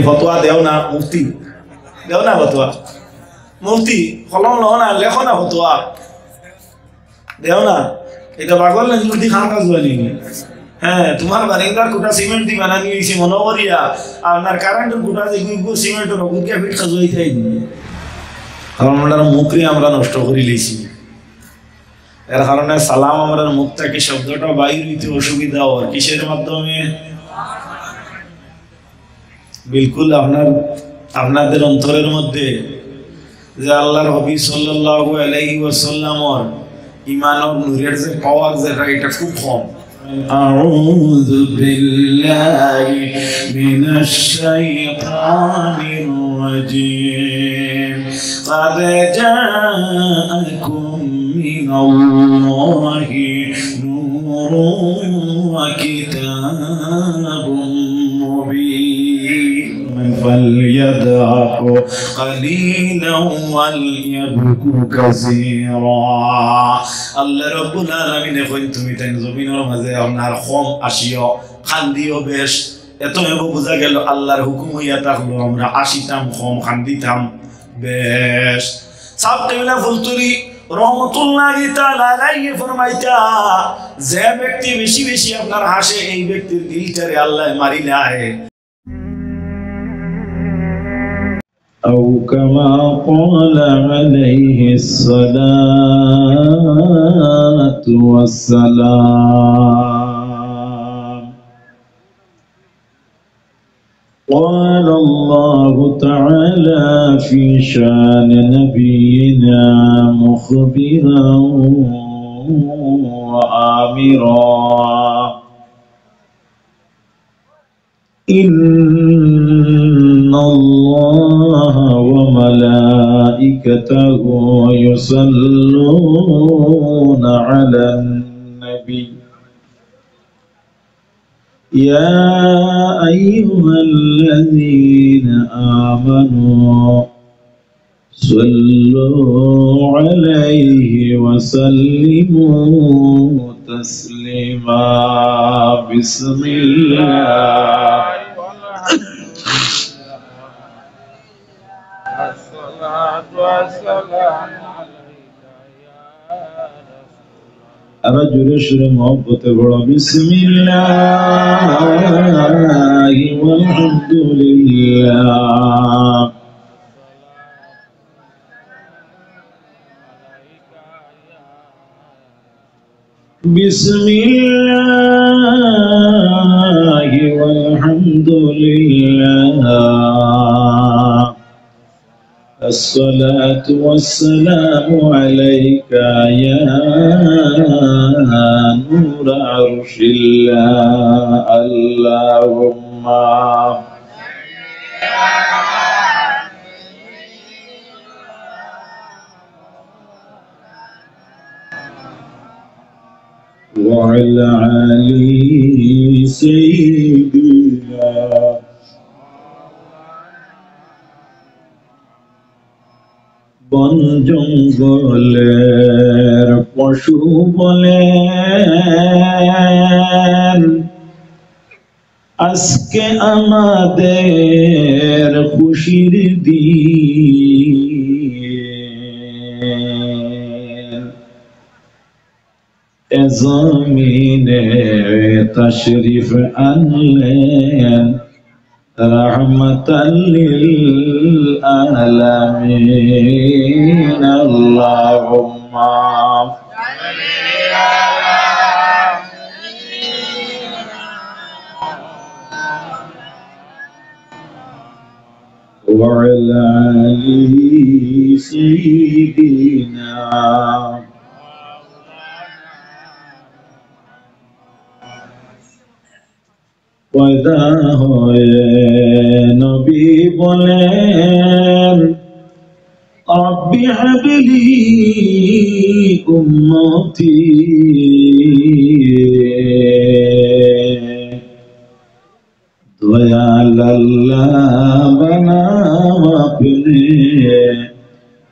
ফতোয়া দেও না মুফতি দেও না ফতোয়া মুফতি কলম লও না লেখো না ফতোয়া দেও না এটা পাগল না যদি খান কাজ হয়নি হ্যাঁ তোমার বারিন্দার কোটা সিমেন্ট দি বানানি হইছে মনে করিয়া আপনার কারেন্টের কোটা যে সিমেন্টের গুড়িয়া ফিট কাজ হইতাই কারণ আমরা মুখরি আমরা নষ্ট করে লইছি এর কারণে সালাম আমরা মুখ থেকে শব্দটা বাইর হইতে অসুবিধা হয় কিসের মাধ্যমে বিলকুল আপনাদের অন্তরের মধ্যে যে আল্লাহর হাবিব সাল্লাল্লাহু আলাইহি ওয়াসাল্লামর ঈমানের নূরের যে পাওয়ার যেটা এটা খুব কম আউযু বিল্লাহি মিনাশ শাইতানির রাজীম قد جاءكم من الله نور وكتاب مبين فليضحكوا قليلا وليبكوا كثيرا আল্লাহ রাব্বুল আলামিন এখন তুমি তাই জমিনের মাঝে আপনার কম আসিও খান্দিও বেশ এত বোঝা গেল আল্লাহর হুকুম হইয়া থাকলো আমরা আসিতাম কম খান্দিতাম বেশ সাব কেবলা ফুলতুরি রহমতুল্লাহি তাআলা আলাইহি ফরমাইতা যে ব্যক্তি বেশি বেশি আপনার হাসে এই ব্যক্তির দিলটারে আল্লাহ মারিলায় أو كما قال عليه الصلاة والسلام قال الله تعالى في شان نبينا مخبرا وآمرا إن الله وملائكته يصلون على النبي يا أيها الذين آمنوا صلوا عليه وسلموا تسليما بسم الله الصلاة والسلام رجل محبت بڑا بسم الله والحمد لله بسم الله والحمد لله الصلاة والسلام عليك يا نور عرش الله اللهم وعلى علي سيدنا বন জঙ্গলের পশু বলেন আজকে আমাদের খুশির দিন জমিনে তশরিফ আনলেন রহমতাল লিল আলামিন আল্লাহুম্মা وعلى آل سيدنا পয়দা হয়ে নবী বলেন রব্বি হাবলি উম্মতি দয়াল আল্লাহ বানাও আপনি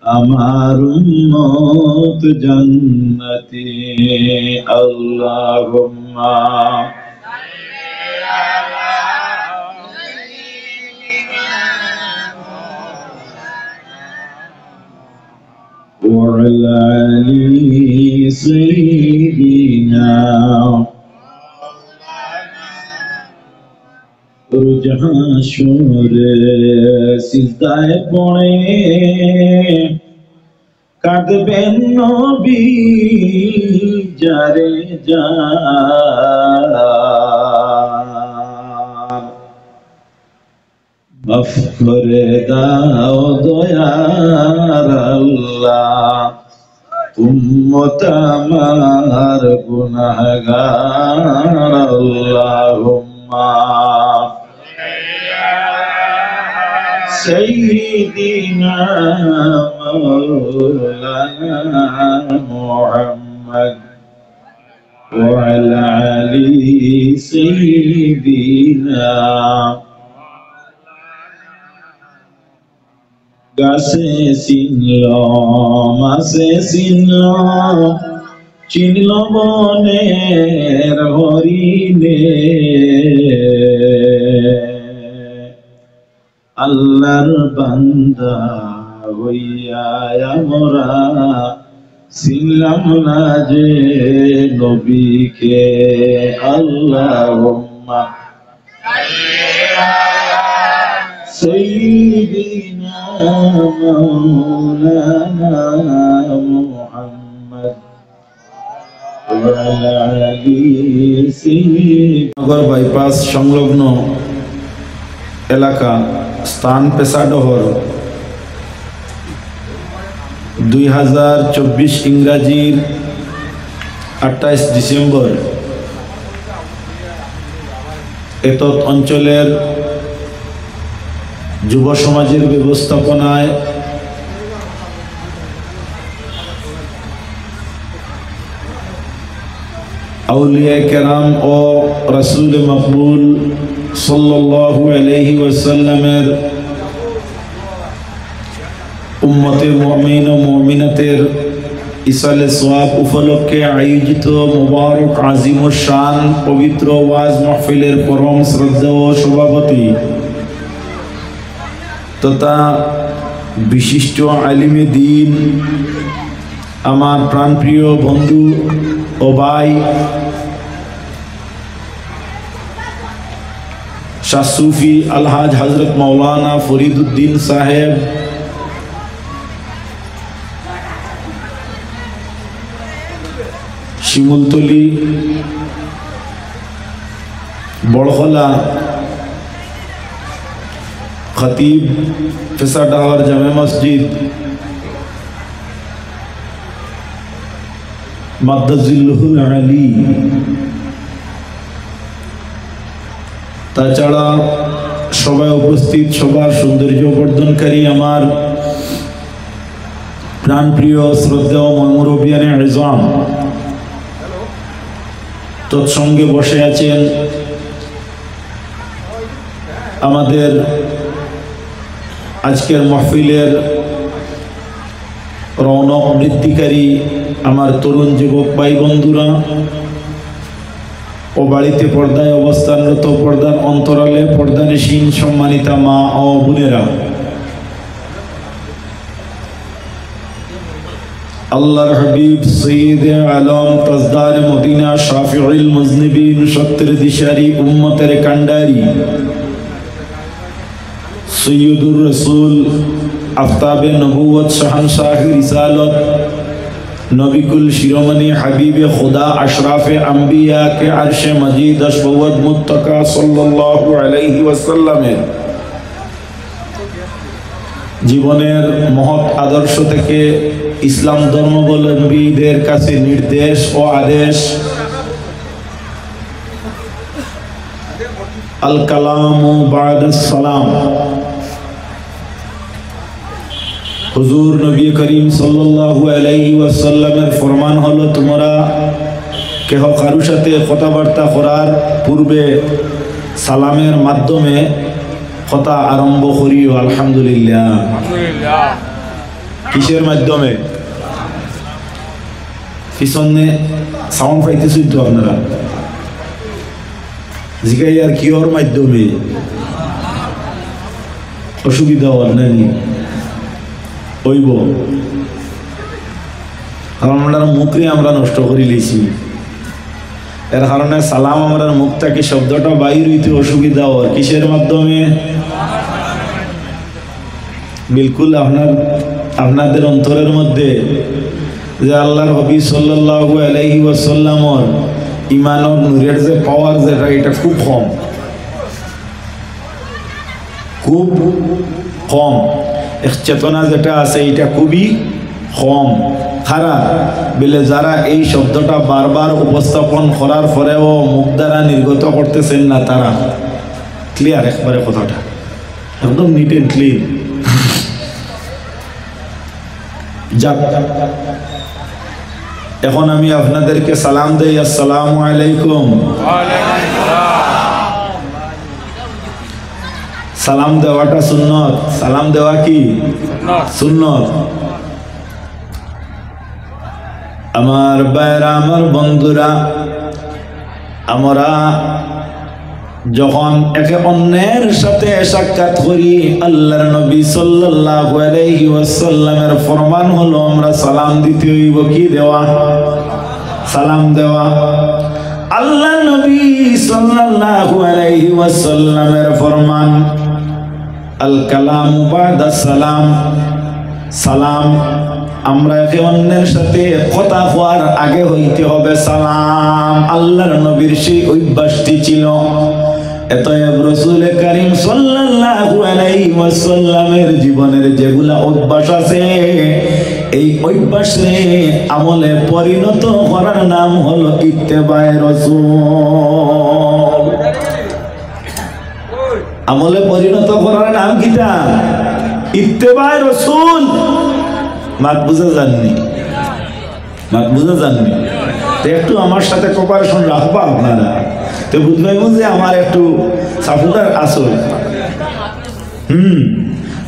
আমার উম্মত জান্নতি আল্লাহুম্মা وعلى آل سيدنا রুজহা সুরে সিজদায় পড়ে কাঁদবেন নবী যারে মাফ করে দাও দয়ার আল্লাহ উম্মত আমার গুনাহগার আল্লাহুম্মা سيدنا مولانا محمد وعلى آل سيدنا গাছে চিনল মাছে চিনল চিনল বনের হরিণে আল্লাহর বান্দা হইয়া আমরা চিনলাম না যে নবীকে আল্লাহুম্মা সাইয়্যিদিনা মাওলানা মুহাম্মদ ওয়া আলা আলি সাইয়্যিদিনা বাইপাস সংলগ্ন এলাকা স্থান পেশাডহর 2024 ইংরাজির 28 ডিসেম্বর এতৎ অঞ্চলের যুব সমাজের ব্যবস্থাপনায় আউলিয়া কেরাম ও রাসূল মকবুল সাল্লাল্লাহু আলাইহি ওয়াসাল্লামের উম্মতে মুমিন ও মুমিনাতের ইসালে সওয়াব উপলক্ষে আয়োজিত মুবারক আজিম ও শান পবিত্র ওয়াজ মাহফিলের পরম শ্রদ্ধেয় সভাপতি তথা বিশিষ্ট আলিমে দ্বীন আমার প্রাণপ্রিয় বন্ধু ও ভাই শাহ সুফি আলহাজ হযরত মাওলানা ফরিদউদ্দিন সাহেব শিমুলতলি বড়খলা খতিব ফেসাডাওয়ার জামে মসজিদ মাদ্দাজিল্লুহুল আলী তাছাড়া সবাই উপস্থিত সবার সৌন্দর্য বর্ধনকারী আমার প্রাণপ্রিয় শ্রদ্ধেয় মুরব্বিয়ানে আজম তৎসঙ্গে বসে আছেন আমাদের আজকের মাহফিলের রৌনক বৃদ্ধিকারী আমার তরুণ যুবক ভাই বন্ধুরা ও বাড়িতে পর্দায় অবস্থানরত পর্দার অন্তরালে পর্দানিসীন সম্মানিতা মা ও বোনেরা, আল্লাহর হাবিব সৈয়দে আলম তাজদার মদিনা শাফিউল মুজনিবিন সত্তর দিশারি উম্মতের কান্ডারি সৈয়দুর রসুল আফতাবে নবুয়ত শাহনশাহি রিসালত নবিকুল শিরোমণি হাবিবে খুদা আশরাফে আম্বিয়া কে আরশে মজিদ আশফাওয়াত মুত্তাকা সাল্লাল্লাহু আলাইহি ওয়াসাল্লামের জীবনের মহৎ আদর্শ থেকে ইসলাম ধর্মাবলম্বীদের কাছে নির্দেশ ও আদেশ আল কালামু বাদাস সালাম। হুজুর নবী করিম সাল্লাল্লাহু আলাইহি ওয়াসাল্লামের ফরমান হলো, তোমরা কেহ কারোর সাথে কথাবার্তা করার পূর্বে সালামের মাধ্যমে কথা আরম্ভ করিও। আলহামদুলিল্লাহ। কিসের মাধ্যমে? পিছনে সাউন্ড পাইতেছেন তো আপনারা? জিগাই আর কিওর মাধ্যমে? অসুবিধা হল নাকি? হইব কারণ আমরা মুখে আমরা নষ্ট করে লিছি, এর কারণে সালাম আমরা মুখ থেকে শব্দটা বাইর হইতে অসুবিধা ওর কিসের মাধ্যমে? বিলকুল আপনাদের অন্তরের মধ্যে যে আল্লাহর হাবিব সাল্লাল্লাহু আলাইহি ওয়াসাল্লামর ইমানের নূরের যে পাওয়ার যেটা এটা খুব কম এক চেতনা যেটা আছে এটা খুবই কম খারাপ বলে যারা এই শব্দটা বারবার উপস্থাপন করার পরেও মুখ দ্বারা নির্গত করতেছেন না তারা ক্লিয়ার একবারে কথাটা একদম নিট এন্ড ক্লিন। যাক এখন আমি আপনাদেরকে সালাম দেই, আসসালামু আলাইকুম। সালাম দেওয়াটা সুন্নত, সালাম দেওয়া কি সুন্নত। আমার ভাইরা আমার বন্ধুরা, আমরা যখন একে অন্যের সাথে সাক্ষাৎ করি আল্লাহর নবী সাল্লাল্লাহু আলাইহি ওয়াসাল্লামের ফরমান হলো আমরা সালাম দিতে হইব কি দেওয়া? সালাম দেওয়া। আল্লাহর নবী সাল্লাল্লাহু আলাইহি ওয়াসাল্লামের ফরমান আল কালামু বাদা সালাম, সালাম আমরা একে অন্যের সাথে কথা হওয়ার আগে হইতে হবে সালাম। আল্লাহর নবীর সেই অভ্যাসটি ছিল। এতএব রাসূল কারীম সাল্লাল্লাহু আলাইহি ওয়াসাল্লামের জীবনের যেগুলা অভ্যাস আছে এই অভ্যাসে আমলে পরিণত করার নাম হলো ইত্তেবায়ে রাসূল। আমলে পরিণত করার নাম কিটা? ইত্তেবায়ে রাসূল। মাত বুঝে যাননি? মাত বুঝে যাননি? একটু আমার সাথে কোপারেশন রাখবা আপনারা, তো বুঝবেন যে আমার একটু সাপোর্টার আসল।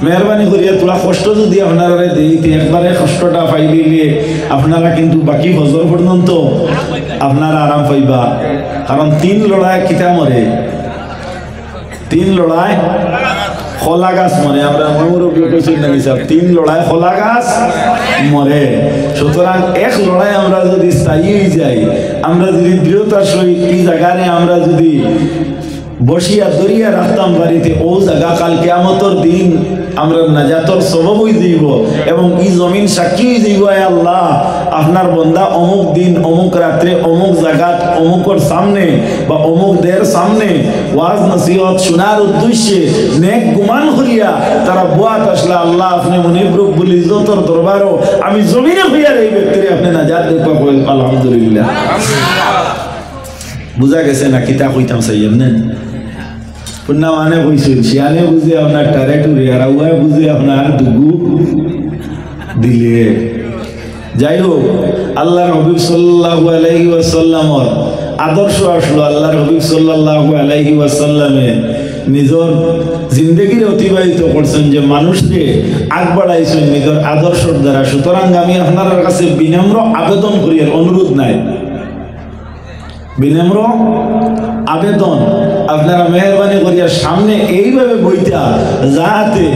মেহরবানি করিয়া তোলা কষ্ট যদি আপনারা দিতে একবারে কষ্টটা পাই দিলে আপনারা কিন্তু বাকি বছর পর্যন্ত আপনারা আরাম পাইবা। কারণ 3 লড়াই কিতা মরে, 3 লড়াই খোলা গাছ মরে। আমরা নাকি 3 লড়াই খোলা গাছ মরে। সুতরাং এক লড়াই আমরা যদি স্থায়ী হয়ে যাই, আমরা যদি দৃঢ়তার সহিত এই জায়গায় আমরা যদি বসিয়া দরিয়া রাখতাম বাড়িতে, ও জায়গা কাল কিয়ামতর দিন আমরা নাজাতর সবব হয়ে যাইব এবং এই জমিন সাক্ষী হয়ে যাইব আল্লাহ আপনার বন্দা অমুক দিন অমুক রাত্রে অমুক জায়গাত অমুকর সামনে বা অমুকদের সামনে ওয়াজ নসিহত শোনার উদ্দেশ্যে নেক গুমান করিয়া তারা বুয়াত আসলে আল্লাহ আপনি মুনিব রব্বুল ইজ্জতের দরবারও আমি জমিনে হইয়া এই ব্যক্তিরে আপনি নাজাত দেখবা। আলহামদুলিল্লাহ। বুঝা গেছে না কিতা কইতাম সাইয়েন না? পুন্না মানে কইছেন শিয়ালে বুঝে আপনার টারে টুরে আর উয়া বুঝে আপনার দুগু দিলে। যাই হোক, আল্লাহর হাবিব সাল্লাল্লাহু আলাইহি ওয়াসাল্লামের আদর্শ আসলো। আল্লাহর হাবিব সাল্লাল্লাহু আলাইহি ওয়াসাল্লামে নিজের জিন্দগির অতিবাহিত করছেন যে মানুষকে আগ বাড়াইছেন নিজের আদর্শের দ্বারা। সুতরাং আমি আপনার কাছে বিনম্র আবেদন করি, অনুরোধ নাই, বিনম্র আবেদন আপনারা মেহরবানি করিয়া সামনে এইভাবে বইটা যাতে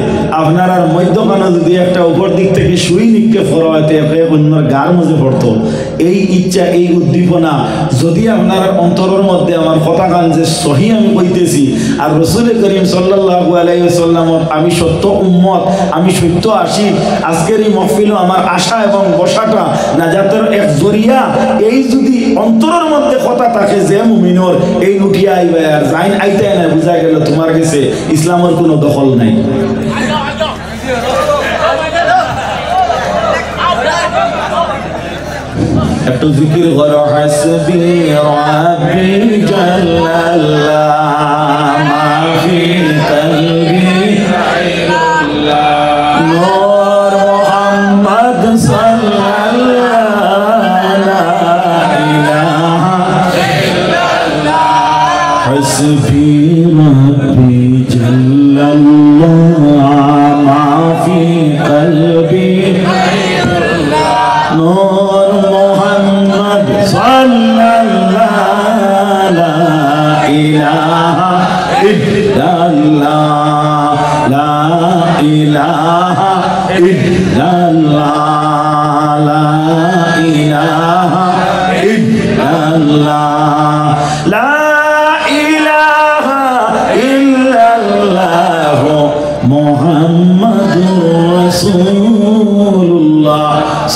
আপনার মধ্যখানে যদি একটা উপর দিক থেকে সুই নিক্ষেপ করা হয়তো অন্যর গার মধ্যে পড়তো, এই ইচ্ছা এই উদ্দীপনা যদি আপনার অন্তরের মধ্যে আমার কথা গান যে সহি আমি কইতেছি আর রাসূল করিম সাল্লাল্লাহু আলাইহি ওয়াসাল্লামের আমি সত্য উম্মত, আমি সত্য আশিক, আজকের এই মাহফিল আমার আশা এবং বসাটা নাজাতের এক জরিয়া, এই যদি অন্তরের মধ্যে কথা থাকে যে মুমিনর এই লুটিয়া আইবে আর জাইন আইতে না বুঝা গেল তোমার কাছে ইসলামের কোনো দখল নাই। একটু জিকির করো হাসবি রাব্বি জাল্লাল্লাহ মা ফি কলবি গায়রুল্লাহ নূর মুহাম্মদ সাল্লাল্লাহু লা ইলাহা ইল্লাল্লাহ হাসবি রাব্বি জাল্লাল্লাহ মা ফি কলবি গায়রুল্লাহ নূর মুহাম্মদ সাল্লাল্লাহু লা ইলাহা ইল্লাল্লাহ লা ইলাহা ইল্লাল্লাহ লা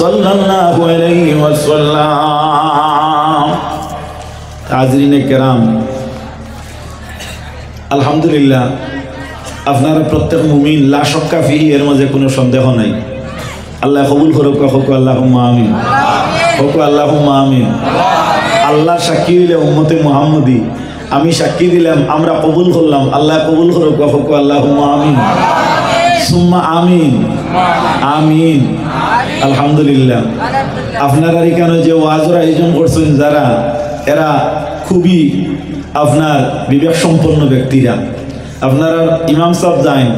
সাল্লাল্লাহু আলাইহি ওয়াসাল্লাম। হাজরিনে কেরাম, আলহামদুলিল্লাহ, আপনারা প্রত্যেক মুমিন লা শাক্কা ফিহি, এর মাঝে কোনো সন্দেহ নাই। আল্লাহ কবুল করুক, হোক আল্লাহুম্মা আমিন, হোক আল্লাহুম্মা আমিন। আল্লাহ সাক্ষী দিলে উম্মতে মুহাম্মদী, আমি সাক্ষী দিলাম, আমরা কবুল করলাম, আল্লাহ কবুল করুক, হোক আল্লাহুম্মা আমিন, সুম্মা আমিন, আমিন। আলহামদুলিল্লাহ, আপনারা এখানে যে ওয়াজের আয়োজন করছেন যারা, এরা খুবই আপনার বিবেক সম্পন্ন ব্যক্তিরা। আপনারা ইমাম সাহেব যাইন,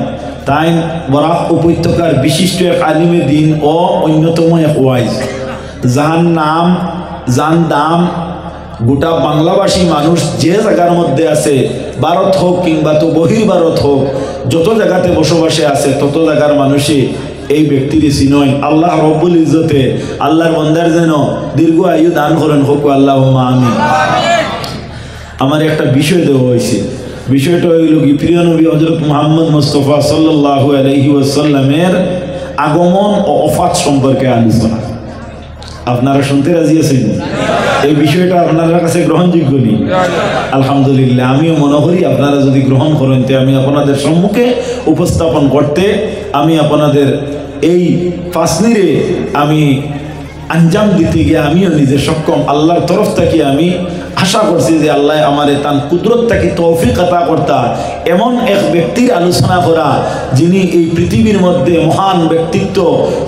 তাই বরাক উপত্যকার বিশিষ্ট এক আলিমে দিন ও অন্যতম এক ওয়াইজ, যার নাম যার দাম গোটা বাংলাভাষী মানুষ যে জায়গার মধ্যে আছে, ভারত হোক কিংবা তো বহির্ভারত হোক, যত জায়গাতে বসবাসে আছে তত জায়গার মানুষে এই ব্যক্তির চিনয়। আল্লাহ রব্বুল ইজ্জতে আল্লাহর বান্দার যেন দীর্ঘ আয়ু দান করেন, হোক আল্লাহুম্মা আমিন। আমার একটা বিষয় দেওয়া হয়েছে, বিষয়টা হইল কি, প্রিয় নবী হযরত মুহাম্মদ মুস্তাফা সাল্লাল্লাহু আলাইহি ওয়াসাল্লামের আগমন ও ওফাত সম্পর্কে আলোচনা। আপনারা শুনতে রাজি আছেন? এই বিষয়টা আপনার কাছে গ্রহণযোগ্য নেই? আলহামদুলিল্লাহ, আমিও মনে করি আপনারা যদি গ্রহণ করেন তো আমি আপনাদের সম্মুখে উপস্থাপন করতে, আমি আপনাদের এই ফাসলিরে আমি আঞ্জাম দিতে গিয়ে আমিও নিজে সক্ষম। আল্লাহর তরফ থেকে আমি আশা করছি যে আল্লাহ আমারে তার কুদরত থেকে তৌফিক আতা করতা, এমন এক ব্যক্তির আলোচনা করা যিনি এই পৃথিবীর মধ্যে মহান ব্যক্তিত্ব,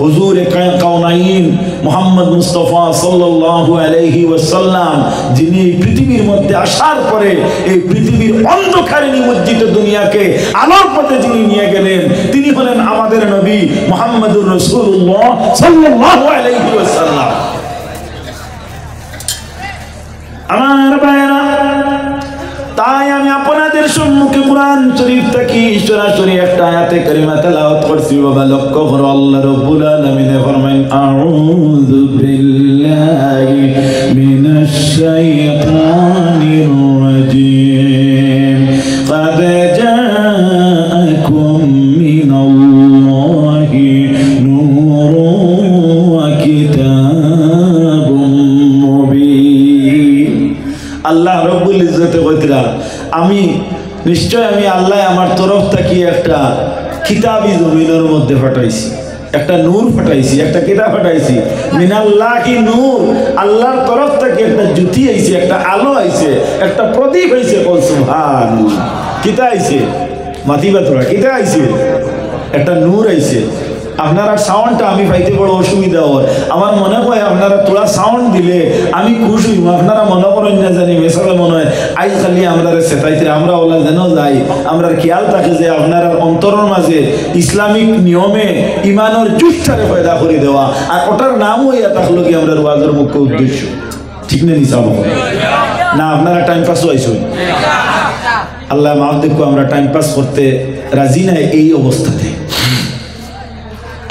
হুজুর কাউনাইন মুহাম্মদ মুস্তাফা সাল্লাল্লাহু আলাইহি ওয়াসাল্লাম, যিনি এই পৃথিবীর মধ্যে আসার পরে এই পৃথিবীর অন্ধকারে নিমজ্জিত দুনিয়াকে আলোর পথে যিনি নিয়ে গেলেন, তিনি হলেন আমাদের নবী মুহাম্মদুর রাসূলুল্লাহ সাল্লাল্লাহু আলাইহি ওয়াসাল্লাম। আমার ভাইরা, তাই আমি আপনাদের সম্মুখে কোরআন শরীফ থেকে সরাসরি একটা আয়াতে কারিমা তেলাওয়াত করছি। বাবা লক্ষ্য করো, আল্লাহ রাব্বুল আলামিন ফরমায়েন, আউযু বিল্লাহি মিনাশ শাইতানির রাজীম, ক্বাদ জাআকুম মিনাল্লাহি নূরুন ওয়া কিতাবুম মুবিন। আল্লাহ রব্বুল ইজ্জতে কইতরা, আমি নিশ্চয় আমি আল্লাহ আমার তরফ থেকে একটা কিতাবী জমিনের মধ্যে পাঠাইছি, একটা নূর পাঠাইছি, একটা কিতাব পাঠাইছি। মিনাল্লাহি নূর, আল্লাহর তরফ থেকে একটা জ্যোতি আইছে, একটা আলো আইছে, একটা প্রদীপ আইছে। কল সুবহানাল্লাহ, কিতা আইছে? মাতিবা তোরা, কিতা আইছে? একটা নূর আইছে। আপনারা সাউন্ডটা আমি পাইতে বড় অসুবিধা হয়, আমার মনে হয় আপনারা তোরা সাউন্ড দিলে আমি খুশি হইব। আপনারা মনে করেন না জানি মেসাবে মনে হয় আই খালি আমরা সেটাইতে আমরা ওলা যেন যাই, আমরা খেয়াল থাকে যে আপনারা অন্তরের মাঝে ইসলামিক নিয়মে ইমানের জুষ্ঠারে পয়দা করে দেওয়া, আর ওটার নাম হইয়া থাকলো কি আমরা ওয়াজের মুখ্য উদ্দেশ্য। ঠিক না নিসাব না? আপনারা টাইম পাস হয়েছে, আল্লাহ মাফ দেখো, আমরা টাইম পাস করতে রাজি নাই এই অবস্থাতে।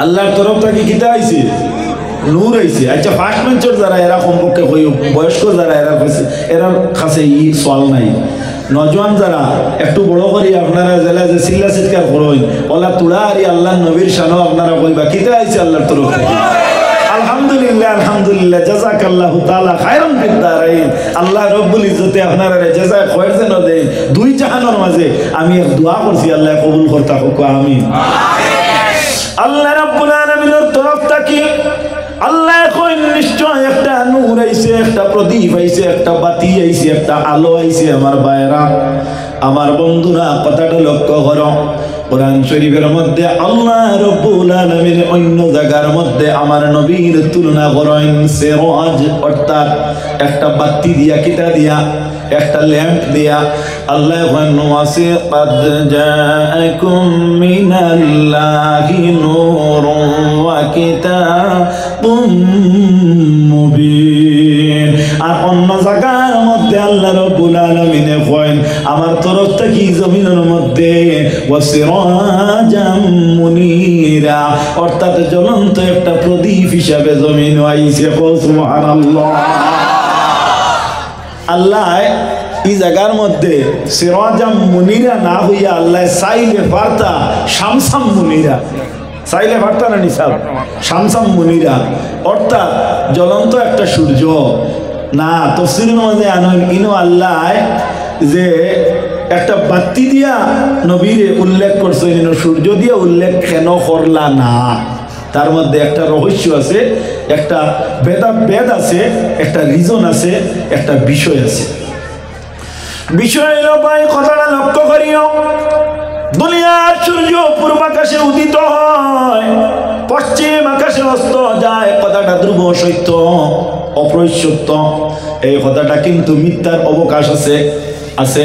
আল্লাহর তরফ থেকে কিতা আইছে? নূর আইছে। আচ্ছা, ফার্স্ট বেঞ্চর যারা এরা কমপক্ষে বয়স্ক যারা এরা কাছে ই সওয়াল নাই। নজওয়ান যারা একটু বড় করি আপনারা জেলা যে চিল্লা চিৎকার করেন, ওলা তুলা আর আল্লাহ নবীর শানও আপনারা কইবা কিতা আইছে আল্লাহর তরফ থেকে। আলহামদুলিল্লাহ, আলহামদুলিল্লাহ, জাযাকাল্লাহু তাআলা খায়রান ফিদ দারাইন। আল্লাহ রব্বুল ইজ্জতে আপনারা জাযা খয়র যেন দেন দুই জাহানের মাঝে। আমি এক দোয়া করছি, আল্লাহ কবুল করতা হোক, আমিন। আল্লাহ রাব্বুল আলামিনের তরফ থেকে আল্লাহ কইন নিশ্চয় একটা নূর আইছে, একটা প্রদীপ আইছে, একটা বাতি আইছে, একটা আলো আইছে। আমার ভাইরা, আমার বন্ধুরা, কথাটা লক্ষ্য করো। কোরআন শরীফের মধ্যে আল্লাহ রাব্বুল আলামিন অন্য জায়গার মধ্যে আমার নবীর তুলনা করেন সিরাজ, অর্থাৎ একটা বাতি দিয়া, কিতা দিয়া, একটা ল্যাম্প দিয়া। আল্লাহ ওয়াসি ক্বাদ জাআকুম মিনাল্লাহি নূরুন ওয়া কিতাবুম মুবিন। আর অন্য জায়গার মধ্যে আল্লাহ রাব্বুল আলামিন কইন আমার তরফ থেকে জমিনের মধ্যে ওয়াসিরাজাম মুনিরা, অর্থাৎ জ্বলন্ত একটা প্রদীপ হিসাবে জমিন আইছে। সুবহানাল্লাহ। আল্লাহ এই জায়গার মধ্যে সিরাজাম মুনিরা না হইয়া আল্লাহ চাইলে পারতা শামসাম মুনিরা, চাইলে পারতা না নিসাব শামসাম মুনিরা অর্থাৎ জ্বলন্ত একটা সূর্য না তফসিরের মধ্যে আনন্দ ইনো আল্লাহ যে একটা বাতি দিয়া নবীর উল্লেখ করছে সূর্য দিয়ে উল্লেখ কেন করলা না তার মধ্যে একটা রহস্য আছে একটা বেদ আছে একটা রিজন আছে একটা বিষয় আছে বিষয় হলো ভাই কথাটা লক্ষ্য করিও দুনিয়ার সূর্য পূর্ব আকাশে উদিত হয় পশ্চিম আকাশে অস্ত যায় কথাটা ধ্রুব সত্য অপ্রসত্য এই কথাটা কিন্তু মিথ্যার অবকাশ আছে আছে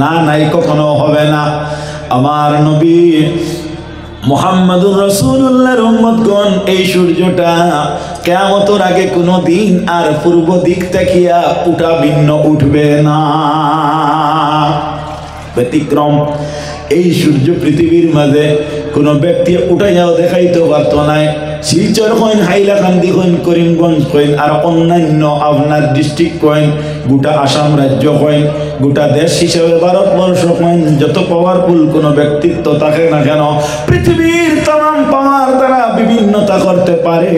না নাই কখনো হবে না আমার নবী মুহাম্মাদুর রাসূলুল্লাহর উম্মতগণ এই সূর্যটা কিয়ামতের আগে কোনো দিন আর পূর্ব দিক তাকিয়া উঠা ভিন্ন উঠবে না ব্যতিক্রম এই সূর্য পৃথিবীর মাঝে কোনো ব্যক্তি উঠাইয়াও দেখাইতে পারত না শিলচর কইন হাইলাকান্দি কইন করিমগঞ্জ কইন আর অন্যান্য আপনার ডিস্ট্রিক্ট কইন গোটা আসাম রাজ্য কইন গোটা দেশ হিসেবে ভারতবর্ষ কইন যত পাওয়ারফুল কোনো ব্যক্তিত্ব থাকে না কেন পৃথিবীর तमाम পাওয়ার দ্বারা বিভিন্নতা করতে পারে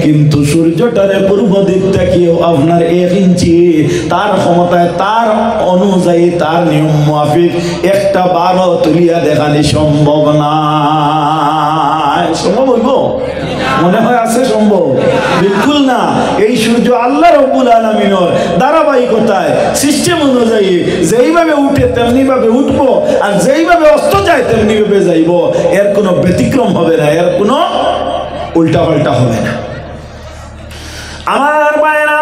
কিন্তু সূর্যটারে পূর্ব দিক থেকেও আপনার 1 ইঞ্চি তার ক্ষমতায় তার অনুযায়ী তার নিয়ম মাফিক একটা বারো তুলিয়া দেখানি সম্ভব না সম্ভব হইব মনে হয় আছে সম্ভব বিলকুল না এই সূর্য আল্লাহ রাব্বুল আলামিনের ধারাবাহিকতায় সিস্টেম অনুযায়ী যেইভাবে উঠে তেমনি ভাবে উঠবো আর যেইভাবে অস্ত যায় তেমনি ভাবে যাইব এর কোনো ব্যতিক্রম হবে না এর কোনো উল্টা পাল্টা হবে না আমার ভাইরা